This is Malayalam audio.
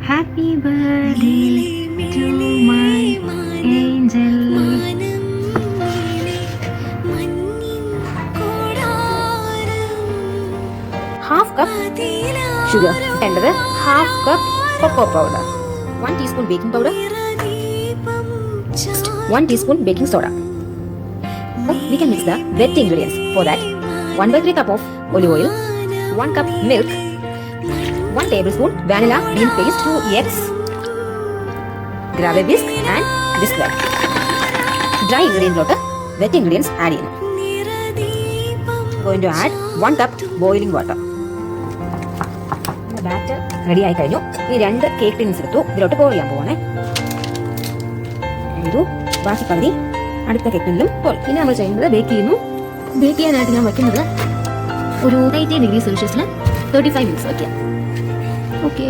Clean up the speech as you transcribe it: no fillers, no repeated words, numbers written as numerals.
Happy birthday to my angel. Half cup sugar, വേണ്ടത് half cup cocoa powder, 1 teaspoon baking powder, 1 teaspoon baking soda. We can mix the wet ingredients. For that, 1/3 cup of olive oil, 1 cup milk, 1 tablespoon vanilla bean paste, 2 eggs. Grab a whisk and whisk well. Dry ingredients wet ingredients add in. Going to add 1 cup boiling water. Batter ready ആയി കഴിഞ്ഞു. ഈ 2 കേക്ക് ടിൻസ് എടുത്തു, ഇതിലോട്ട് pour ചെയ്യാൻ പോവാണേ. ഇതു ബാക്കി പകുതി അടുത്ത കേക്ക് ടിന്നിലും പോയി. പിന്നെ നമ്മൾ ചെയ്യുന്നത് ബേക്ക് ചെയ്യുന്നു. ബേക്ക് ചെയ്യാനായിട്ട് ഞാൻ വയ്ക്കുന്നത് ഒരു 90 ഡിഗ്രി സെൽഷ്യസിൽ 35 മിനിറ്റ്സ് വയ്ക്കാം. ഓക്കെ.